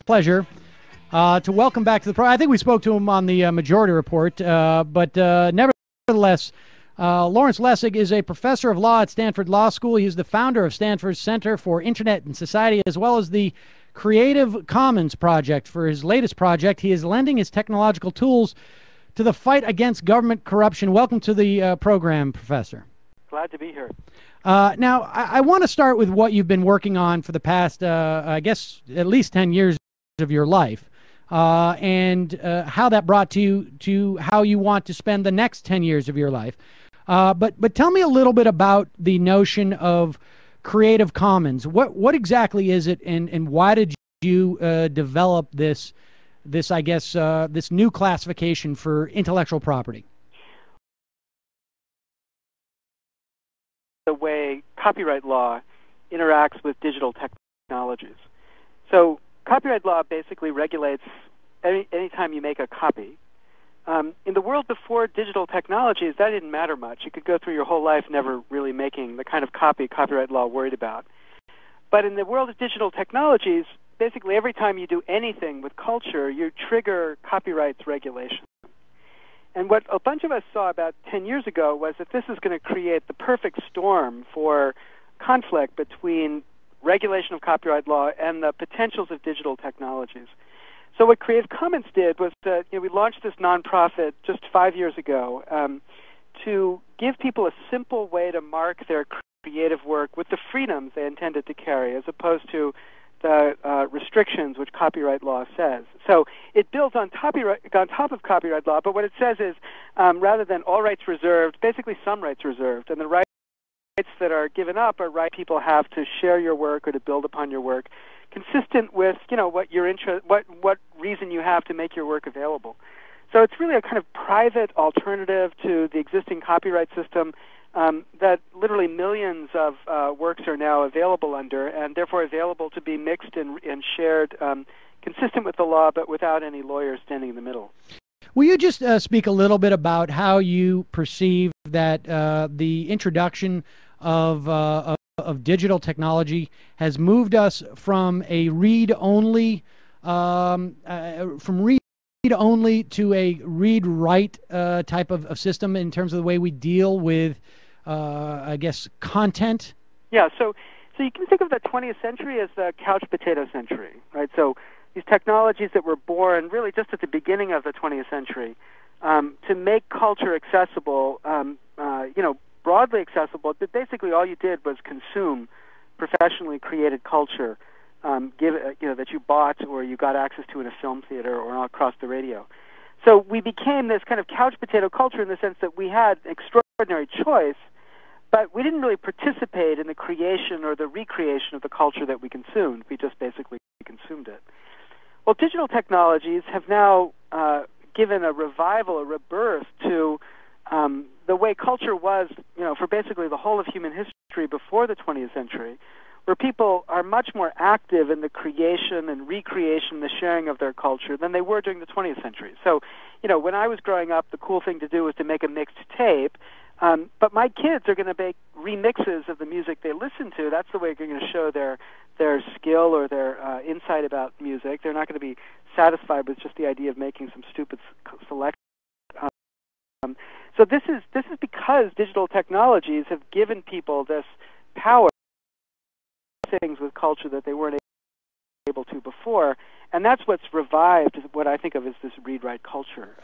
pleasure to welcome back to the program. I think we spoke to him on the Majority Report, but nevertheless, Lawrence Lessig is a professor of law at Stanford Law School. He's the founder of Stanford's Center for Internet and Society, as well as the Creative Commons Project. For his latest project, he is lending his technological tools to the fight against government corruption. Welcome to the program, Professor. Glad to be here. Now, I want to start with what you've been working on for the past, I guess, at least 10 years of your life, and how that brought you to how you want to spend the next 10 years of your life. But tell me a little bit about the notion of Creative Commons. What exactly is it, and why did you develop this I guess, this new classification for intellectual property? The way copyright law interacts with digital technologies. So copyright law basically regulates anytime you make a copy. In the world before digital technologies, that didn't matter much. You could go through your whole life never really making the kind of copy copyright law worried about. But in the world of digital technologies, basically every time you do anything with culture, you trigger copyrights regulation. And what a bunch of us saw about 10 years ago was that this is going to create the perfect storm for conflict between regulation of copyright law and the potentials of digital technologies. So what Creative Commons did was that we launched this nonprofit just 5 years ago to give people a simple way to mark their creative work with the freedoms they intended to carry, as opposed to the restrictions which copyright law says. So it builds on top of copyright law, but what it says is rather than all rights reserved, basically some rights reserved, and the rights that are given up are rights people have to share your work or to build upon your work, consistent with what your what reason you have to make your work available. So it's really a kind of private alternative to the existing copyright system that literally millions of works are now available under, and therefore available to be mixed and shared consistent with the law, but without any lawyers standing in the middle. Will you just speak a little bit about how you perceive that the introduction of digital technology has moved us from a read-only to a read-write type of system in terms of the way we deal with I guess, content? Yeah, so you can think of the 20th century as the couch potato century, right? So these technologies that were born really just at the beginning of the 20th century to make culture accessible, broadly accessible, but basically all you did was consume professionally created culture that you bought or you got access to in a film theater or across the radio. So we became this kind of couch potato culture in the sense that we had extraordinary choice, but we didn't really participate in the creation or the recreation of the culture that we consumed. We just basically consumed it. Well, digital technologies have now given a revival, a rebirth to the way culture was, for basically the whole of human history before the 20th century, where people are much more active in the creation and recreation, the sharing of their culture than they were during the 20th century. So, when I was growing up, the cool thing to do was to make a mixed tape. But my kids are going to make remixes of the music they listen to. That's the way they're going to show their skill or their insight about music. They're not going to be satisfied with just the idea of making some stupid selection. So this is because digital technologies have given people this power to do things with culture that they weren't able to before, and that's what's revived what I think of as this read-write culture.